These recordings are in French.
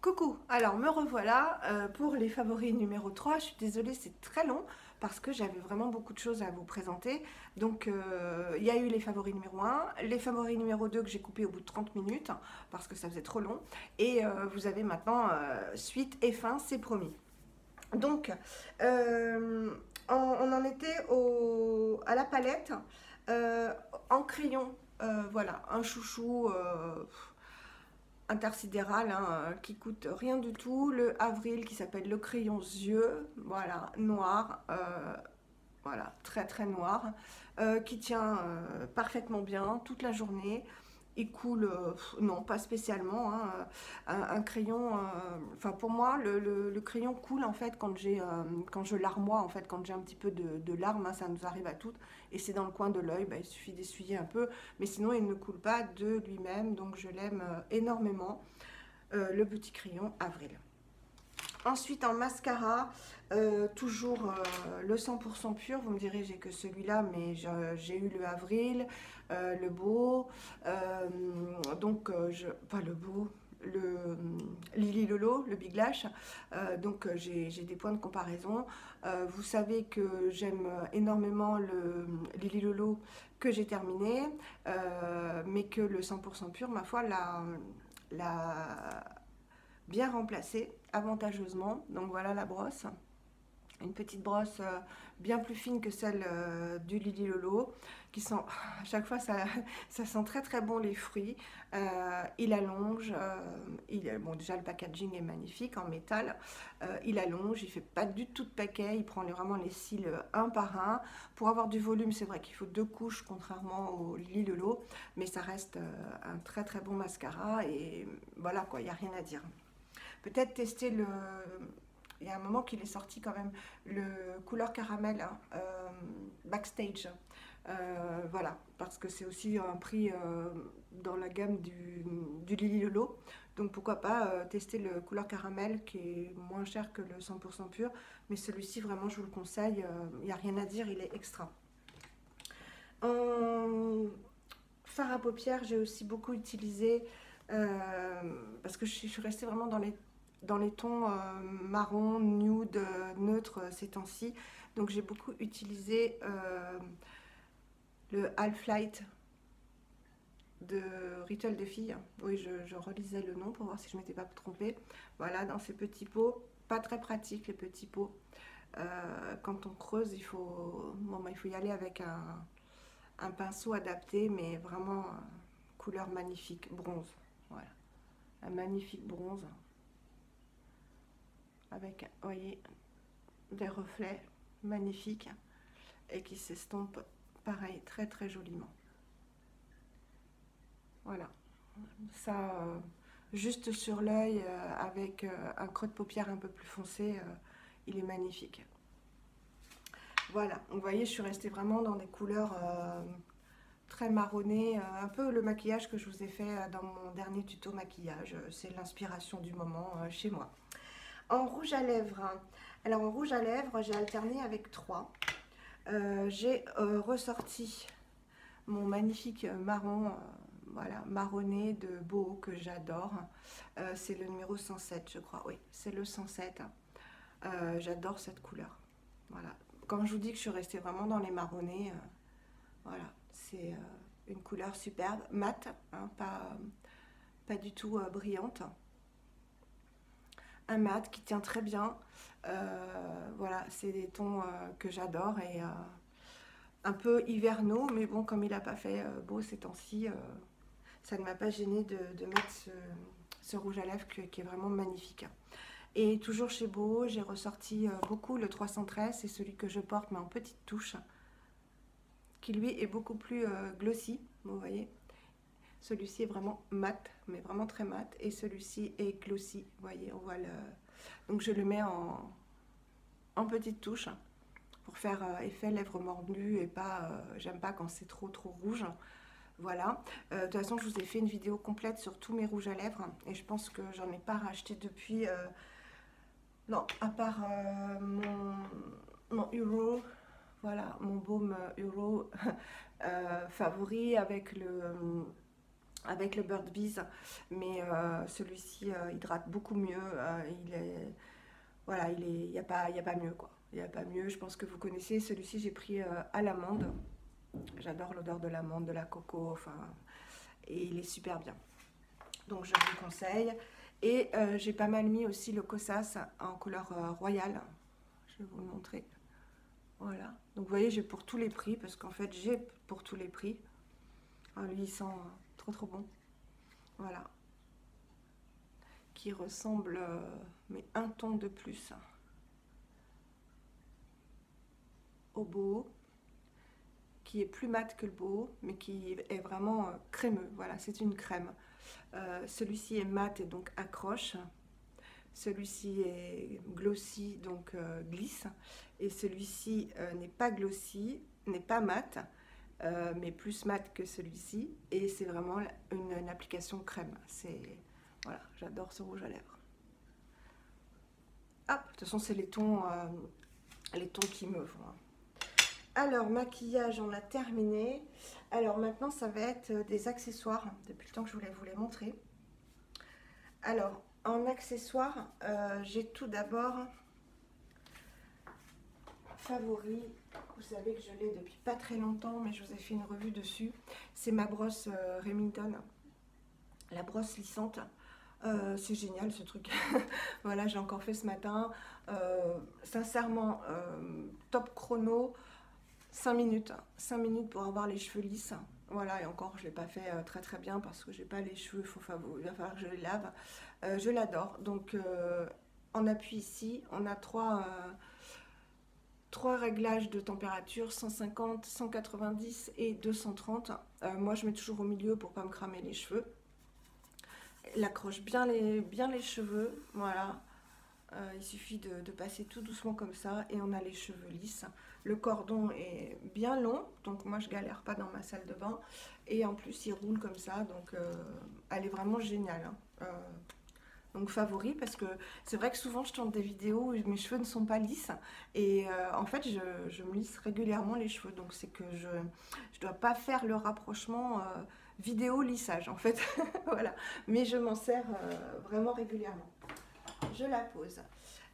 Coucou, alors me revoilà pour les favoris numéro 3. Je suis désolée, c'est très long parce que j'avais vraiment beaucoup de choses à vous présenter. Donc il y a eu les favoris numéro 1, les favoris numéro 2 que j'ai coupé au bout de 30 minutes parce que ça faisait trop long. Et vous avez maintenant suite et fin, c'est promis. Donc on en était à la palette euh, en crayon. Voilà, un chouchou intersidéral qui coûte rien du tout. Le avril qui s'appelle le crayon yeux, voilà, noir, voilà, très très noir, qui tient parfaitement bien toute la journée. Il coule, non, pas spécialement, hein, un crayon, enfin pour moi, le crayon coule en fait quand je larmoie, en fait, quand j'ai un petit peu de larmes, hein, ça nous arrive à toutes, et c'est dans le coin de l'œil, bah, il suffit d'essuyer un peu, mais sinon il ne coule pas de lui-même, donc je l'aime énormément, le petit crayon Avril. Ensuite, en mascara, toujours le 100% pur. Vous me direz, j'ai que celui-là, mais j'ai eu le Avril, le Beau, pas le Beau, le Lily Lolo, le Big Lash. Donc, j'ai des points de comparaison. Vous savez que j'aime énormément le Lily Lolo que j'ai terminé, mais que le 100% pur, ma foi, l'a bien remplacé avantageusement. Donc voilà la brosse. Une petite brosse bien plus fine que celle du Lily Lolo, qui sent à chaque fois ça sent très très bon les fruits. Il allonge, bon déjà le packaging est magnifique en métal. Il allonge, il fait pas du tout de paquet, il prend vraiment les cils un par un. Pour avoir du volume, c'est vrai qu'il faut deux couches contrairement au Lily Lolo, mais ça reste un très très bon mascara et voilà quoi, il n'y a rien à dire. Peut-être tester le. Il y a un moment qu'il est sorti quand même, le couleur caramel, hein, backstage. Voilà, parce que c'est aussi un prix dans la gamme du Lily Lolo. Donc pourquoi pas tester le couleur caramel qui est moins cher que le 100% pur. Mais celui-ci, vraiment, je vous le conseille. Il n'y a rien à dire, il est extra. En fard à paupières, j'ai aussi beaucoup utilisé parce que je suis restée vraiment dans les tons marron, nude, neutre ces temps-ci. Donc j'ai beaucoup utilisé le Half-Light de Rituel de filles. Oui, je relisais le nom pour voir si je ne m'étais pas trompée. Voilà, dans ces petits pots. Pas très pratique les petits pots. Quand on creuse, il faut y aller avec un pinceau adapté, mais vraiment couleur magnifique, bronze. Voilà, un magnifique bronze avec, vous voyez, des reflets magnifiques et qui s'estompe pareil très très joliment. Voilà, ça juste sur l'œil avec un creux de paupière un peu plus foncé, il est magnifique. Voilà, donc vous voyez, je suis restée vraiment dans des couleurs très marronnées, un peu le maquillage que je vous ai fait dans mon dernier tuto maquillage. C'est l'inspiration du moment chez moi. En rouge à lèvres, hein. Alors en rouge à lèvres, j'ai alterné avec trois. J'ai ressorti mon magnifique marron, voilà, marronné de Beau que j'adore. C'est le numéro 107, je crois. Oui, c'est le 107. J'adore cette couleur. Voilà. Quand je vous dis que je suis restée vraiment dans les marronnés, voilà, c'est une couleur superbe, mate, hein, pas du tout brillante. Un mat qui tient très bien. Voilà, c'est des tons que j'adore et un peu hivernaux, mais bon, comme il n'a pas fait beau ces temps-ci, ça ne m'a pas gêné de mettre ce rouge à lèvres qui est vraiment magnifique. Et toujours chez Beau, j'ai ressorti beaucoup le 313, c'est celui que je porte mais en petite touche, qui lui est beaucoup plus glossy, vous voyez. Celui-ci est vraiment mat, mais vraiment très mat, et celui-ci est glossy, vous voyez, on voit le. Donc je le mets en petite touche pour faire effet lèvres mordues et pas, j'aime pas quand c'est trop rouge. Voilà, de toute façon je vous ai fait une vidéo complète sur tous mes rouges à lèvres et je pense que j'en ai pas racheté depuis, non, à part mon Euro, voilà, mon baume Euro favori avec avec le Bird Bees, mais celui-ci hydrate beaucoup mieux. Voilà, il n'y a pas, il y a pas mieux quoi. Il n'y a pas mieux, je pense que vous connaissez. Celui-ci, j'ai pris à l'amande. J'adore l'odeur de l'amande, de la coco, enfin, et il est super bien. Donc je vous conseille. Et j'ai pas mal mis aussi le Kosas en couleur royale. Je vais vous le montrer. Voilà. Donc vous voyez, j'ai pour tous les prix, parce qu'en fait, j'ai pour tous les prix. Ah, lui, il sent trop trop bon. Voilà. Qui ressemble, mais un ton de plus au boho, qui est plus mat que le boho, mais qui est vraiment crémeux. Voilà, c'est une crème. Celui-ci est mat et donc accroche. Celui-ci est glossy, donc glisse. Et celui-ci n'est pas glossy, n'est pas mat, mais plus mat que celui-ci. Et c'est vraiment une application crème. Voilà, j'adore ce rouge à lèvres. Hop, de toute façon, c'est les tons qui me vont. Alors, maquillage, on a terminé. Alors, maintenant, ça va être des accessoires, depuis le temps que je voulais vous les montrer. Alors, en accessoires, j'ai tout d'abord favori. Vous savez que je l'ai depuis pas très longtemps, mais je vous ai fait une revue dessus. C'est ma brosse Remington, la brosse lissante. C'est génial ce truc. Voilà, j'ai encore fait ce matin. Sincèrement, top chrono. 5 minutes, 5 minutes pour avoir les cheveux lisses. Voilà, et encore, je ne l'ai pas fait très très bien parce que j'ai pas les cheveux, il va falloir que je les lave. Je l'adore. Donc, en appui ici, on a trois réglages de température, 150, 190 et 230. Moi, je mets toujours au milieu pour pas me cramer les cheveux. Elle accroche bien les cheveux, voilà. Il suffit de passer tout doucement comme ça et on a les cheveux lisses. Le cordon est bien long, donc moi je galère pas dans ma salle de bain. Et en plus il roule comme ça, donc elle est vraiment géniale. Donc favori, parce que c'est vrai que souvent je tourne des vidéos où mes cheveux ne sont pas lisses. Et en fait je me lisse régulièrement les cheveux, donc c'est que je dois pas faire le rapprochement vidéo lissage en fait. Voilà, mais je m'en sers vraiment régulièrement. Je la pose.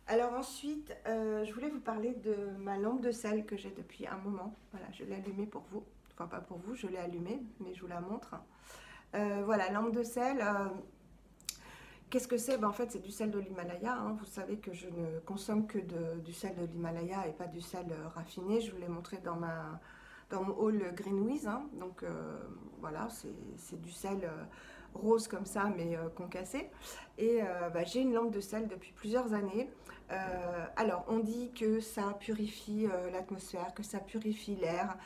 Alors ensuite, je voulais vous parler de ma lampe de sel que j'ai depuis un moment. Voilà, je l'ai allumée pour vous. Enfin, pas pour vous, je l'ai allumée, mais je vous la montre. Voilà, lampe de sel. Qu'est-ce que c'est? Ben, en fait, c'est du sel de l'Himalaya. Hein. Vous savez que je ne consomme que du sel de l'Himalaya et pas du sel raffiné. Je vous l'ai montré dans mon haul Greenwiz. Hein. Donc voilà, c'est du sel rose comme ça, mais concassé. Et bah, j'ai une lampe de sel depuis plusieurs années. Alors, on dit que ça purifie l'atmosphère, que ça purifie l'air,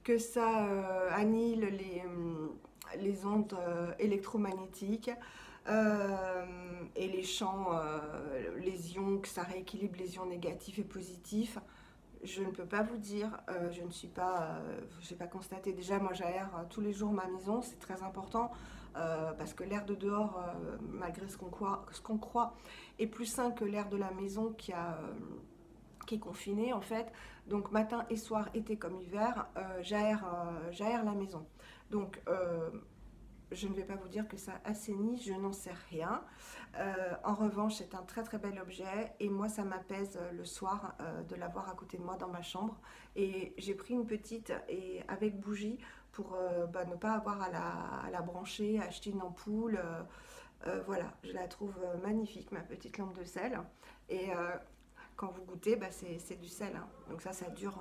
que ça annihile les ondes électromagnétiques. Et les champs, les ions, que ça rééquilibre les ions négatifs et positifs. Je ne peux pas vous dire, je ne suis pas, j'ai pas constaté. Déjà, moi j'aère tous les jours ma maison, c'est très important parce que l'air de dehors, malgré ce qu'on croit, est plus sain que l'air de la maison qui est confiné en fait. Donc matin et soir, été comme hiver, j'aère la maison. Donc je ne vais pas vous dire que ça assainit, je n'en sais rien. En revanche, c'est un très très bel objet et moi ça m'apaise le soir de l'avoir à côté de moi dans ma chambre. Et j'ai pris une petite et avec bougie pour bah, ne pas avoir à la brancher, à acheter une ampoule. Voilà, je la trouve magnifique, ma petite lampe de sel. Et quand vous goûtez, bah, c'est du sel. Hein. Donc ça dure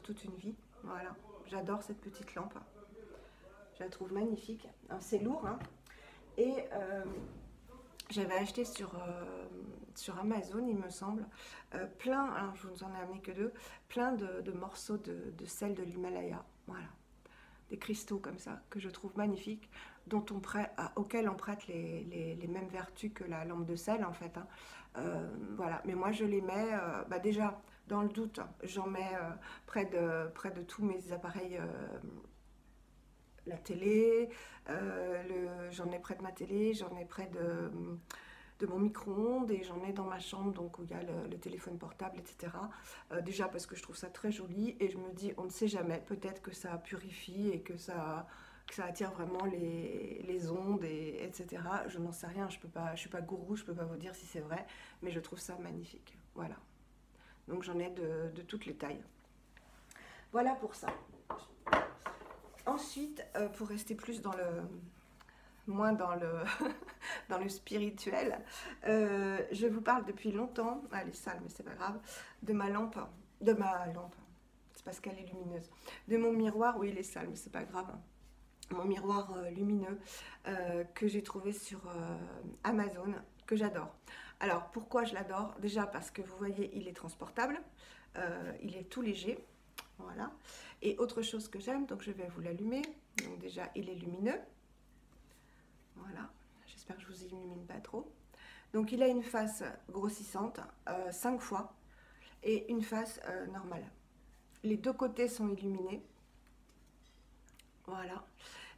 toute une vie. Voilà, j'adore cette petite lampe. Je la trouve magnifique. C'est lourd. Hein. Et j'avais acheté sur Amazon, il me semble, plein, alors je vous en ai amené que deux, plein de morceaux de sel de l'Himalaya. Voilà. Des cristaux comme ça, que je trouve magnifiques, auxquels on prête les mêmes vertus que la lampe de sel en fait. Hein. Voilà. Mais moi je les mets, bah déjà, dans le doute, j'en mets près de tous mes appareils. La télé, j'en ai près de ma télé, j'en ai près de mon micro-ondes et j'en ai dans ma chambre, donc où il y a le téléphone portable, etc. Déjà parce que je trouve ça très joli et je me dis, on ne sait jamais, peut-être que ça purifie et que ça que ça attire vraiment les ondes, etc. Je n'en sais rien, je suis pas gourou, je peux pas vous dire si c'est vrai, mais je trouve ça magnifique. Voilà. Donc j'en ai de toutes les tailles. Voilà pour ça. Ensuite, pour rester plus dans le... moins dans le, dans le spirituel, je vous parle depuis longtemps, elle est sale mais c'est pas grave, de ma lampe, c'est parce qu'elle est lumineuse, de mon miroir, oui il est sale mais c'est pas grave, mon miroir lumineux que j'ai trouvé sur Amazon, que j'adore. Alors pourquoi je l'adore? Déjà parce que vous voyez il est transportable, il est tout léger, voilà. Et autre chose que j'aime, donc je vais vous l'allumer, donc déjà il est lumineux, voilà, j'espère que je vous illumine pas trop. Donc il a une face grossissante, 5 fois, et une face normale. Les deux côtés sont illuminés, voilà.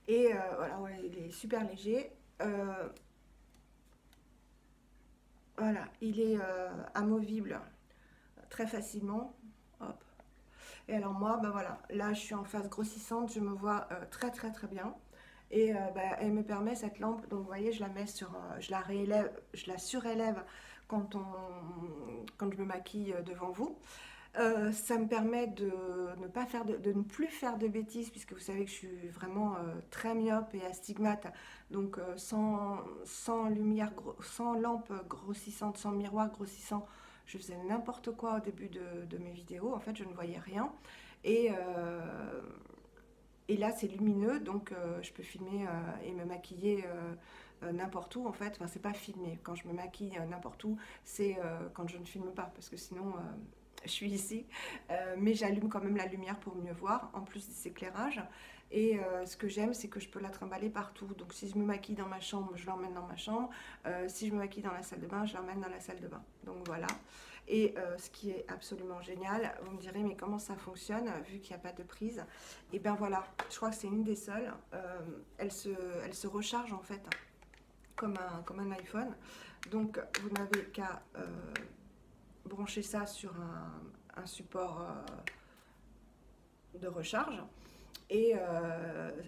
Et voilà, ouais, il est super léger. Voilà, il est amovible très facilement. Hop. Et alors moi, bah voilà, là je suis en phase grossissante, je me vois très bien. Et bah, elle me permet cette lampe, donc vous voyez, je la mets sur, je la réélève, je la surélève quand je me maquille devant vous. Ça me permet de ne plus faire de bêtises, puisque vous savez que je suis vraiment très myope et astigmate, donc sans lumière, sans lampe grossissante, sans miroir grossissant, je faisais n'importe quoi au début de mes vidéos, en fait je ne voyais rien, et, euh, et là c'est lumineux, donc je peux filmer et me maquiller n'importe où en fait, enfin c'est pas filmer, quand je me maquille n'importe où, c'est quand je ne filme pas, parce que sinon... je suis ici, mais j'allume quand même la lumière pour mieux voir, en plus des éclairages. Et ce que j'aime, c'est que je peux la trimballer partout. Donc si je me maquille dans ma chambre, je l'emmène dans ma chambre. Si je me maquille dans la salle de bain, je l'emmène dans la salle de bain. Donc voilà. Et ce qui est absolument génial, vous me direz, mais comment ça fonctionne, vu qu'il n'y a pas de prise? Et bien voilà, je crois que c'est une des seules. Elle se recharge en fait, comme un iPhone. Donc vous n'avez qu'à... brancher ça sur un support de recharge et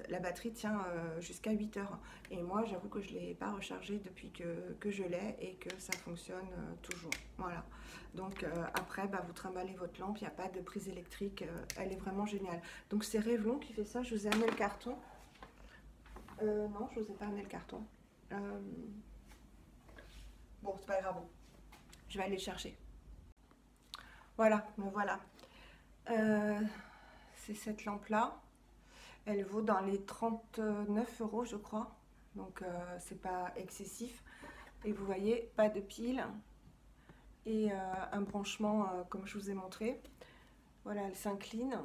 la batterie tient jusqu'à 8 heures. Et moi j'avoue que je ne l'ai pas rechargée depuis que je l'ai et que ça fonctionne toujours. Voilà. Donc après bah, vous trimballez votre lampe, il n'y a pas de prise électrique, elle est vraiment géniale. Donc c'est Revlon qui fait ça, je vous ai amené le carton. Non, je ne vous ai pas amené le carton. Bon, c'est pas grave, je vais aller le chercher. Voilà, me voilà. C'est cette lampe-là. Elle vaut dans les 39 € je crois. Donc c'est pas excessif. Et vous voyez, pas de pile. Et un branchement comme je vous ai montré. Voilà, elle s'incline.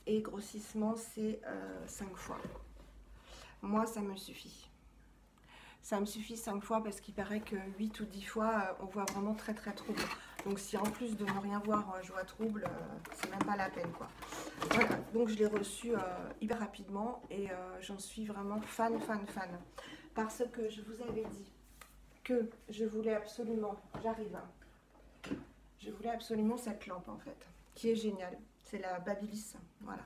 Et grossissement, c'est 5 fois. Moi, ça me suffit. Ça me suffit 5 fois parce qu'il paraît que 8 ou 10 fois, on voit vraiment très trouble. Donc si en plus de ne rien voir, je vois trouble, c'est même pas la peine quoi. Voilà, donc je l'ai reçu hyper rapidement et j'en suis vraiment fan. Parce que je vous avais dit que je voulais absolument, j'arrive, hein, je voulais absolument cette lampe en fait, qui est géniale. C'est la Babyliss, voilà.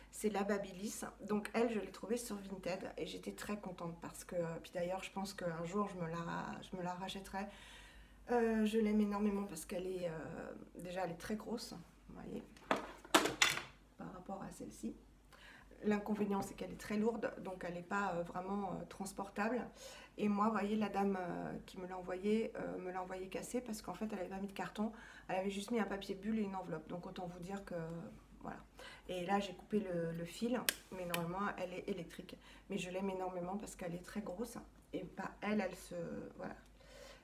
C'est la Babyliss, donc elle je l'ai trouvée sur Vinted et j'étais très contente parce que, puis d'ailleurs je pense qu'un jour je me la rachèterai. Je l'aime énormément parce qu'elle est, déjà elle est très grosse, vous voyez, par rapport à celle-ci. L'inconvénient c'est qu'elle est très lourde, donc elle n'est pas vraiment transportable. Et moi, vous voyez, la dame qui me l'a envoyé cassée parce qu'en fait elle n'avait pas mis de carton, elle avait juste mis un papier bulle et une enveloppe, donc autant vous dire que... Voilà. Et là j'ai coupé le fil, mais normalement elle est électrique. Mais je l'aime énormément parce qu'elle est très grosse. Et bah, elle se... Voilà.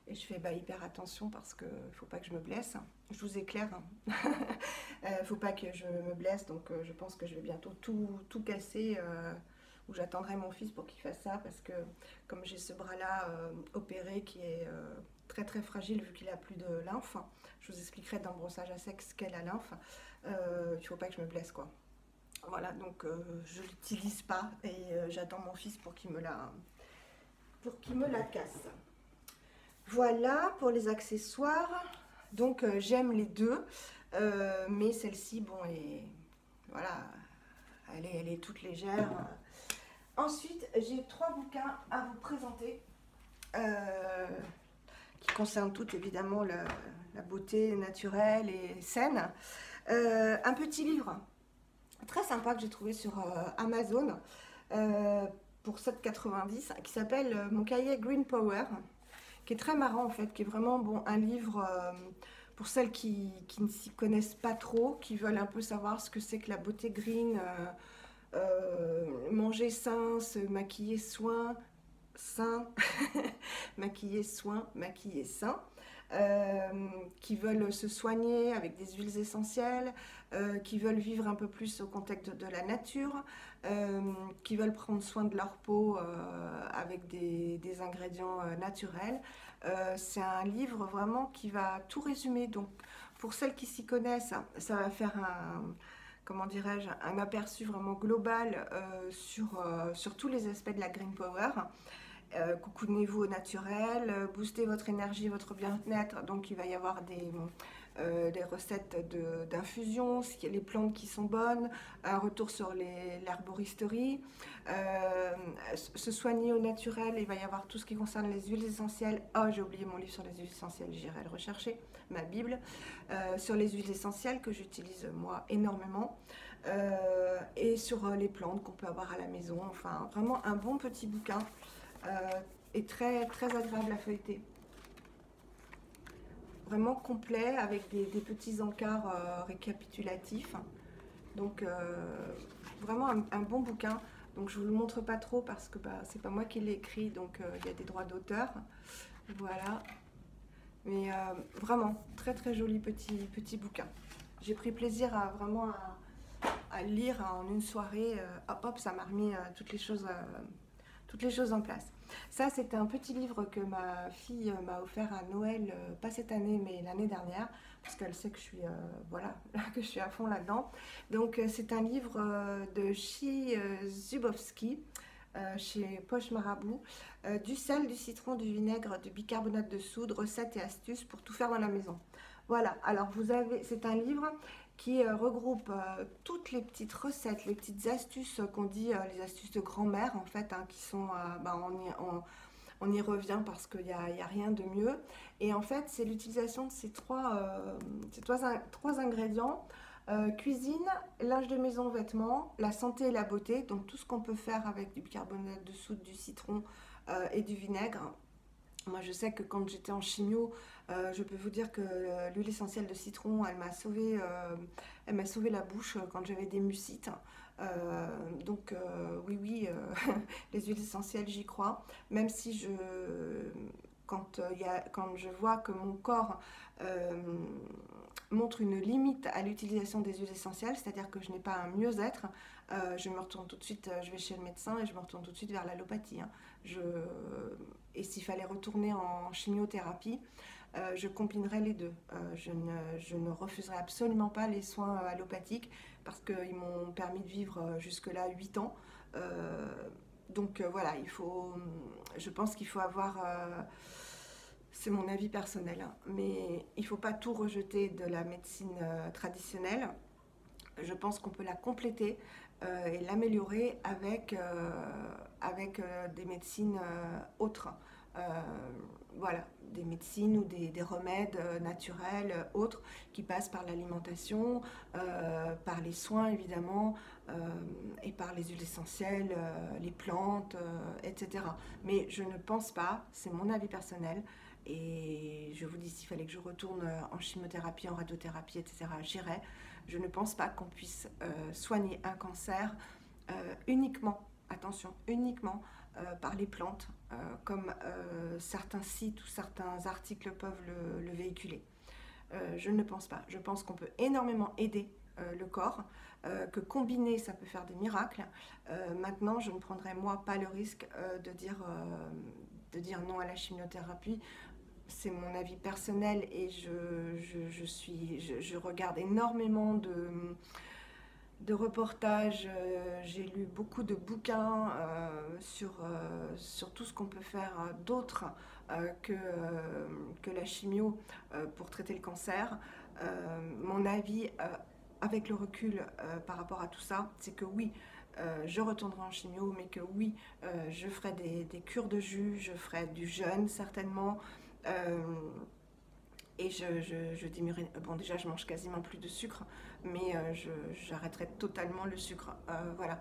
Et je fais bah, hyper attention parce qu'il ne faut pas que je me blesse. Je vous éclaire. Faut pas que je me blesse. Donc je pense que je vais bientôt tout casser. Ou j'attendrai mon fils pour qu'il fasse ça. Parce que comme j'ai ce bras-là opéré qui est très fragile vu qu'il a plus de lymphe. Je vous expliquerai dans le brossage à sec ce qu'est la lymphe. Il ne faut pas que je me blesse quoi. Voilà, donc je ne l'utilise pas et j'attends mon fils pour qu'il me la casse. Voilà pour les accessoires. Donc j'aime les deux, mais celle-ci, bon, voilà, elle est toute légère. Ensuite, j'ai 3 bouquins à vous présenter qui concernent toutes évidemment la beauté naturelle et saine. Un petit livre très sympa que j'ai trouvé sur Amazon pour 7,90 qui s'appelle Mon cahier Green Power, qui est très marrant en fait, qui est vraiment bon, un livre pour celles qui ne s'y connaissent pas trop, qui veulent un peu savoir ce que c'est que la beauté green, manger sain, se maquiller soin, sain, maquiller soin, maquiller sain. Qui veulent se soigner avec des huiles essentielles, qui veulent vivre un peu plus au contact de la nature, qui veulent prendre soin de leur peau avec des ingrédients naturels. C'est un livre vraiment qui va tout résumer. Donc pour celles qui s'y connaissent, ça va faire comment dirais-je, un aperçu vraiment global sur tous les aspects de la Green Power. Coucounez-vous au naturel, boostez votre énergie, votre bien-être. Donc il va y avoir des recettes d'infusion, les plantes qui sont bonnes, un retour sur l'herboristerie, se soigner au naturel. Il va y avoir tout ce qui concerne les huiles essentielles. Oh, j'ai oublié mon livre sur les huiles essentielles, j'irai le rechercher, ma Bible, sur les huiles essentielles que j'utilise moi énormément. Et sur les plantes qu'on peut avoir à la maison. Enfin, vraiment un bon petit bouquin. Et très, très agréable à feuilleter. Vraiment complet avec des petits encarts récapitulatifs. Donc vraiment un bon bouquin. Donc je vous le montre pas trop parce que c'est pas moi qui l'ai écrit, donc il y a des droits d'auteur. Voilà. Mais vraiment très très joli petit bouquin. J'ai pris plaisir à vraiment à lire en une soirée. Hop hop, ça m'a remis toutes les choses en place. Ça, c'était un petit livre que ma fille m'a offert à Noël, pas cette année, mais l'année dernière, parce qu'elle sait que je suis, voilà, que je suis à fond là-dedans. Donc, c'est un livre de Chi Zubowski, chez Poche Marabout, du sel, du citron, du vinaigre, du bicarbonate de soude, recettes et astuces pour tout faire dans la maison. Voilà, alors c'est un livre qui regroupe toutes les petites recettes, les petites astuces qu'on dit, les astuces de grand-mère en fait, hein, qui sont, on y revient parce qu'il n'y a rien de mieux. Et en fait, c'est l'utilisation de ces trois ingrédients. Cuisine, linge de maison, vêtements, la santé et la beauté, donc tout ce qu'on peut faire avec du bicarbonate de soude, du citron et du vinaigre. Moi, je sais que quand j'étais en chimio, je peux vous dire que l'huile essentielle de citron, elle m'a sauvé la bouche quand j'avais des mucites. Donc, oui, les huiles essentielles, j'y crois. Même si quand je vois que mon corps montre une limite à l'utilisation des huiles essentielles, c'est-à-dire que je n'ai pas un mieux-être, je me retourne tout de suite, je vais chez le médecin et je me retourne tout de suite vers l'allopathie. Hein. Et s'il fallait retourner en chimiothérapie, je combinerais les deux. Je ne refuserais absolument pas les soins allopathiques parce qu'ils m'ont permis de vivre jusque-là 8 ans. Donc voilà, je pense qu'il faut avoir... c'est mon avis personnel, hein, mais il ne faut pas tout rejeter de la médecine traditionnelle. Je pense qu'on peut la compléter et l'améliorer avec des médecines autres. Euh, voilà, des médecines ou des remèdes naturels autres qui passent par l'alimentation, par les soins évidemment, et par les huiles essentielles, les plantes, etc. Mais je ne pense pas, c'est mon avis personnel, et je vous dis s'il fallait que je retourne en chimiothérapie, en radiothérapie, etc., j'irais. Je ne pense pas qu'on puisse soigner un cancer uniquement, attention, uniquement par les plantes, comme certains sites ou certains articles peuvent le véhiculer. Je ne pense pas. Je pense qu'on peut énormément aider le corps, que combiner, ça peut faire des miracles. Maintenant, je ne prendrai moi pas le risque de dire non à la chimiothérapie. C'est mon avis personnel et je regarde énormément de reportages, j'ai lu beaucoup de bouquins sur tout ce qu'on peut faire d'autre que la chimio pour traiter le cancer. Mon avis avec le recul par rapport à tout ça, c'est que oui, je retournerai en chimio, mais que oui, je ferai des cures de jus, je ferai du jeûne certainement. Euh, et je diminuerai. Bon, déjà, je mange quasiment plus de sucre, mais j'arrêterai totalement le sucre. Voilà.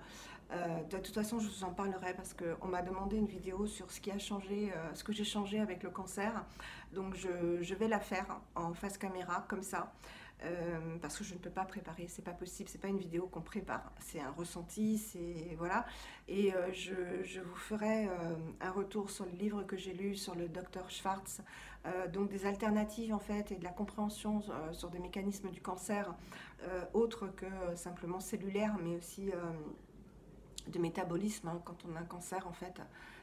De toute façon, je vous en parlerai parce qu'on m'a demandé une vidéo sur ce qui a changé, ce que j'ai changé avec le cancer. Donc, je vais la faire en face caméra, comme ça. Parce que je ne peux pas préparer, c'est pas possible, c'est pas une vidéo qu'on prépare, c'est un ressenti, c'est voilà. Et je vous ferai un retour sur le livre que j'ai lu sur le docteur Schwartz, donc des alternatives en fait et de la compréhension sur des mécanismes du cancer autres que simplement cellulaires, mais aussi de métabolisme, hein. Quand on a un cancer, en fait,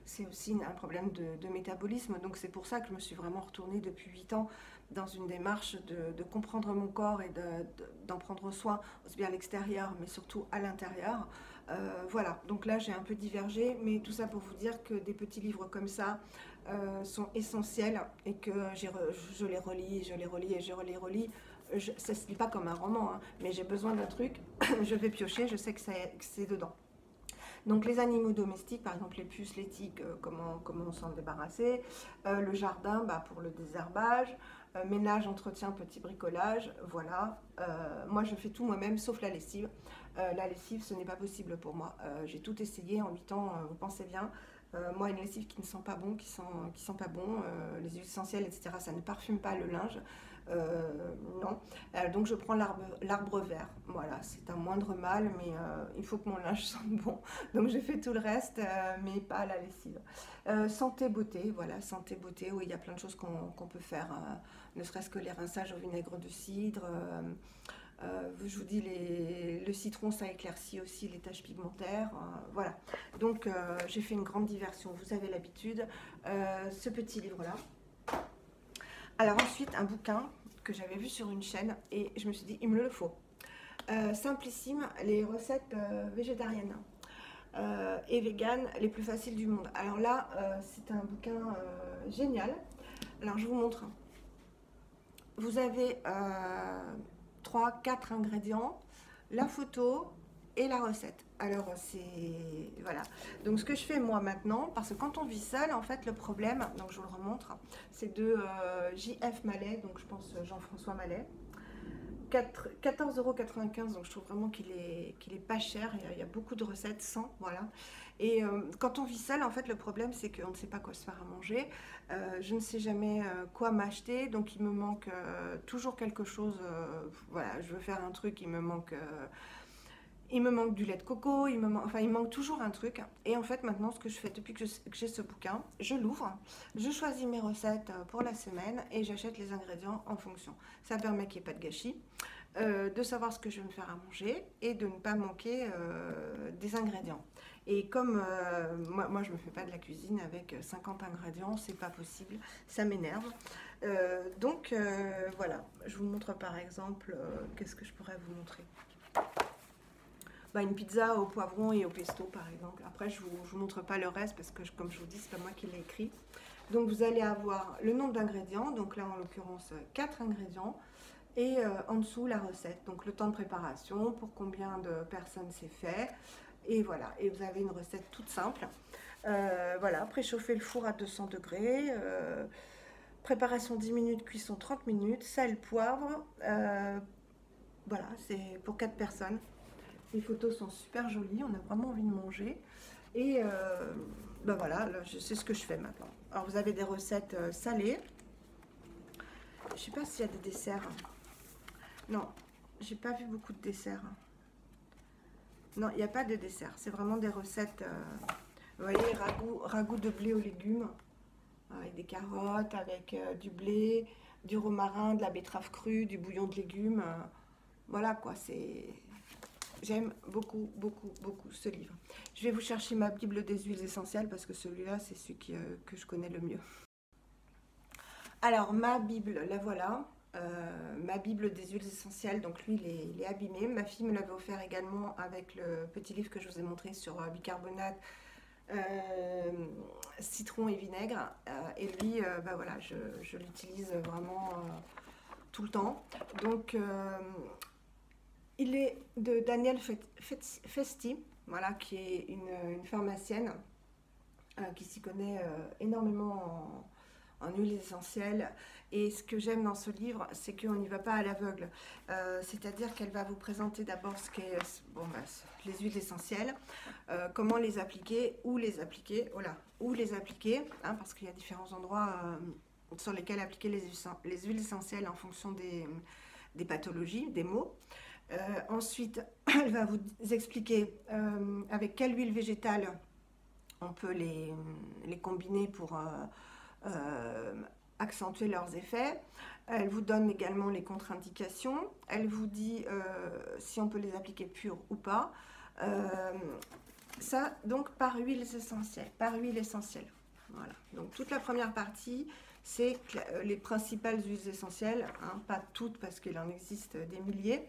c'est aussi un problème de métabolisme. Donc c'est pour ça que je me suis vraiment retournée depuis 8 ans dans une démarche de comprendre mon corps et d'en prendre soin, aussi bien à l'extérieur, mais surtout à l'intérieur. Voilà, donc là j'ai un peu divergé, mais tout ça pour vous dire que des petits livres comme ça sont essentiels et que je les relis, je les relis et je les relis. Ça ne se lit pas comme un roman, hein, mais j'ai besoin d'un truc, je vais piocher, je sais que c'est dedans. Donc les animaux domestiques, par exemple les puces, les tiques, comment s'en débarrasser, le jardin pour le désherbage, ménage, entretien, petit bricolage, voilà. Moi je fais tout moi-même sauf la lessive. La lessive ce n'est pas possible pour moi. J'ai tout essayé en 8 ans, vous pensez bien. Moi une lessive qui ne sent pas bon, qui sent pas bon, les huiles essentielles, etc. Ça ne parfume pas le linge. Non. Donc je prends l'arbre vert. Voilà, c'est un moindre mal, mais il faut que mon linge sente bon. Donc j'ai fait tout le reste, mais pas la lessive. Santé beauté, voilà, santé beauté, oui, il y a plein de choses qu'on peut faire, ne serait-ce que les rinçages au vinaigre de cidre. Je vous dis, le citron, ça éclaircit aussi les taches pigmentaires. Voilà. Donc j'ai fait une grande diversion, vous avez l'habitude. Ce petit livre-là. Alors ensuite, un bouquin que j'avais vu sur une chaîne et je me suis dit, il me le faut. Simplissime, les recettes végétariennes et véganes les plus faciles du monde. Alors là, c'est un bouquin génial. Alors je vous montre. Vous avez 3-4 ingrédients, la photo et la recette. Alors c'est voilà. Donc ce que je fais moi maintenant, parce que quand on vit seul, en fait le problème, donc je vous le remontre, c'est de JF Mallet, donc je pense Jean-François Mallet. 14,95 €, donc je trouve vraiment qu'il est pas cher. Il y a beaucoup de recettes sans, voilà. Et quand on vit seul, en fait, le problème c'est qu'on ne sait pas quoi se faire à manger. Je ne sais jamais quoi m'acheter, donc il me manque toujours quelque chose. Voilà, je veux faire un truc, il me manque du lait de coco, il me manque toujours un truc. Et en fait, maintenant, ce que je fais depuis que j'ai ce bouquin, je l'ouvre, je choisis mes recettes pour la semaine et j'achète les ingrédients en fonction. Ça permet qu'il n'y ait pas de gâchis, de savoir ce que je vais me faire à manger et de ne pas manquer des ingrédients. Et comme moi, je ne me fais pas de la cuisine avec 50 ingrédients, c'est pas possible, ça m'énerve. Donc, voilà, je vous montre par exemple, qu'est-ce que je pourrais vous montrer ? Une pizza au poivron et au pesto par exemple. Après je vous montre pas le reste parce que comme je vous dis, c'est pas moi qui l'ai écrit. Donc vous allez avoir le nombre d'ingrédients, donc là en l'occurrence 4 ingrédients, et en dessous la recette, donc le temps de préparation, pour combien de personnes c'est fait, et voilà. Et vous avez une recette toute simple. Voilà, préchauffer le four à 200 degrés, préparation 10 minutes, cuisson 30 minutes, sel, poivre, voilà, c'est pour 4 personnes. Les photos sont super jolies, on a vraiment envie de manger. Et voilà, c'est ce que je fais maintenant. Alors vous avez des recettes salées. Je sais pas s'il y a des desserts. Non, j'ai pas vu beaucoup de desserts. Non, il n'y a pas de dessert. C'est vraiment des recettes. Vous voyez, ragoût de blé aux légumes. Avec des carottes, avec du blé, du romarin, de la betterave crue, du bouillon de légumes. Voilà quoi, c'est... J'aime beaucoup, beaucoup, beaucoup ce livre. Je vais vous chercher ma Bible des huiles essentielles parce que celui-là, c'est celui que je connais le mieux. Alors, ma Bible, la voilà. Ma Bible des huiles essentielles, donc lui, il est abîmé. Ma fille me l'avait offert également avec le petit livre que je vous ai montré sur bicarbonate, citron et vinaigre. Et lui, voilà, je l'utilise vraiment tout le temps. Donc... il est de Daniel Festi. voilà, qui est une pharmacienne qui s'y connaît énormément en huiles essentielles. Et ce que j'aime dans ce livre, c'est qu'on n'y va pas à l'aveugle. C'est-à-dire qu'elle va vous présenter d'abord ce qu'est bon, bah, les huiles essentielles, comment les appliquer, voilà, où les appliquer, hein, parce qu'il y a différents endroits sur lesquels appliquer les huiles essentielles en fonction des pathologies, des maux. Ensuite, elle va vous expliquer avec quelle huile végétale on peut les combiner pour accentuer leurs effets. Elle vous donne également les contre-indications. Elle vous dit si on peut les appliquer pures ou pas. Ça, donc, par huiles essentielles. Par huile essentielle. Voilà. Donc, toute la première partie, c'est les principales huiles essentielles. Hein, pas toutes, parce qu'il en existe des milliers.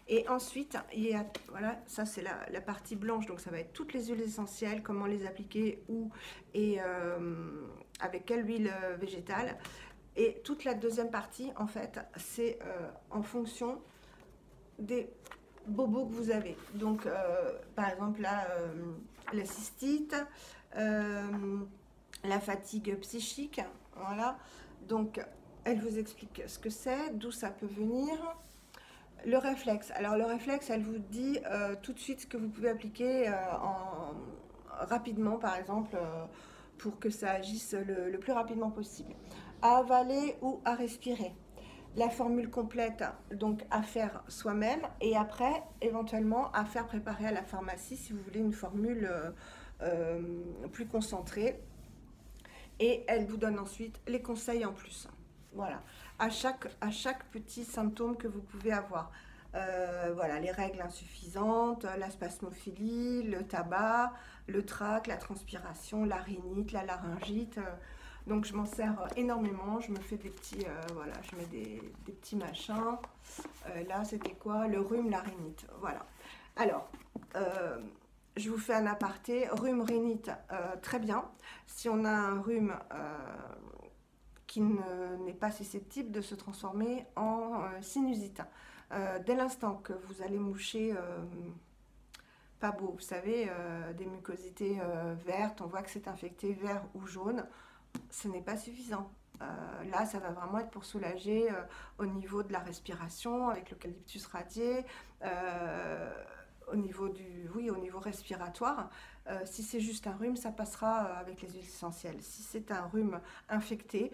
Et ensuite, il y a, voilà, ça c'est la partie blanche, donc ça va être toutes les huiles essentielles, comment les appliquer, où et avec quelle huile végétale. Et toute la deuxième partie, en fait, c'est en fonction des bobos que vous avez. Donc, par exemple, là, la cystite, la fatigue psychique, voilà. Donc, elle vous explique ce que c'est, d'où ça peut venir. Le réflexe. Alors le réflexe, elle vous dit tout de suite ce que vous pouvez appliquer rapidement, par exemple, pour que ça agisse le plus rapidement possible. À avaler ou à respirer. La formule complète, donc à faire soi-même, et après, éventuellement, à faire préparer à la pharmacie si vous voulez une formule plus concentrée. Et elle vous donne ensuite les conseils en plus. Voilà, à chaque petit symptôme que vous pouvez avoir. Voilà, les règles insuffisantes, la spasmophilie, le tabac, le trac, la transpiration, la rhinite, la laryngite. Donc je m'en sers énormément, je me fais des petits, voilà, je mets des petits machins. Là, c'était quoi? Le rhume, la rhinite, voilà. Alors, je vous fais un aparté. Rhume, rhinite, très bien. Si on a un rhume qui n'est pas susceptible de se transformer en sinusite. Dès l'instant que vous allez moucher, pas beau, vous savez, des mucosités vertes, on voit que c'est infecté vert ou jaune, ce n'est pas suffisant. Là, ça va vraiment être pour soulager au niveau de la respiration avec l'eucalyptus radié, au niveau au niveau respiratoire. Si c'est juste un rhume, ça passera avec les huiles essentielles. Si c'est un rhume infecté,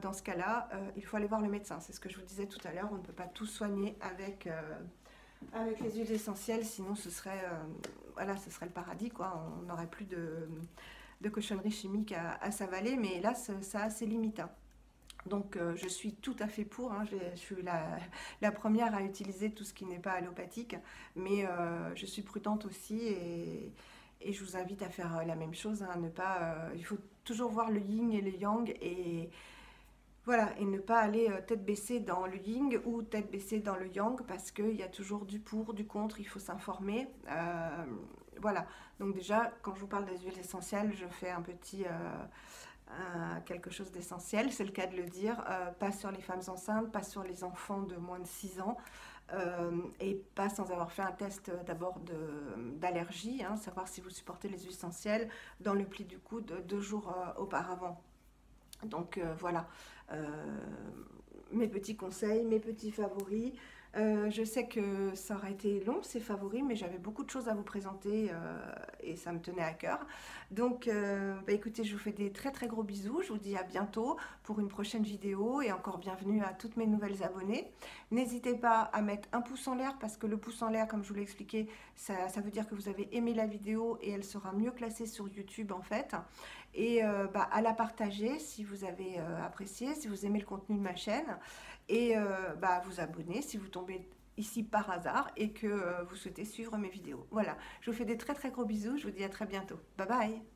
dans ce cas-là, il faut aller voir le médecin. C'est ce que je vous disais tout à l'heure, on ne peut pas tout soigner avec les huiles essentielles, sinon ce serait, voilà, ce serait le paradis, quoi. On n'aurait plus de cochonneries chimiques à s'avaler, mais là, ça a ses limites. Hein. Donc je suis tout à fait pour, hein. Je suis la première à utiliser tout ce qui n'est pas allopathique, mais je suis prudente aussi et je vous invite à faire la même chose, hein, ne pas, il faut toujours voir le yin et le yang et voilà, et ne pas aller tête baissée dans le yin ou tête baissée dans le yang parce qu'il y a toujours du pour, du contre, il faut s'informer. Voilà, donc déjà, quand je vous parle des huiles essentielles, je fais un petit... quelque chose d'essentiel, c'est le cas de le dire, pas sur les femmes enceintes, pas sur les enfants de moins de 6 ans, et pas sans avoir fait un test d'abord d'allergie, hein, savoir si vous supportez les huiles essentielles dans le pli du coude 2 jours auparavant. Donc voilà, mes petits conseils, mes petits favoris. Je sais que ça aurait été long ces favoris, mais j'avais beaucoup de choses à vous présenter et ça me tenait à cœur. Donc bah écoutez, je vous fais des très très gros bisous. Je vous dis à bientôt pour une prochaine vidéo et encore bienvenue à toutes mes nouvelles abonnées. N'hésitez pas à mettre un pouce en l'air parce que le pouce en l'air, comme je vous l'ai expliqué, ça veut dire que vous avez aimé la vidéo et elle sera mieux classée sur YouTube en fait. Et bah, à la partager si vous avez apprécié, si vous aimez le contenu de ma chaîne. Et bah, vous abonner si vous tombez ici par hasard et que vous souhaitez suivre mes vidéos. Voilà, je vous fais des très très gros bisous, je vous dis à très bientôt. Bye bye.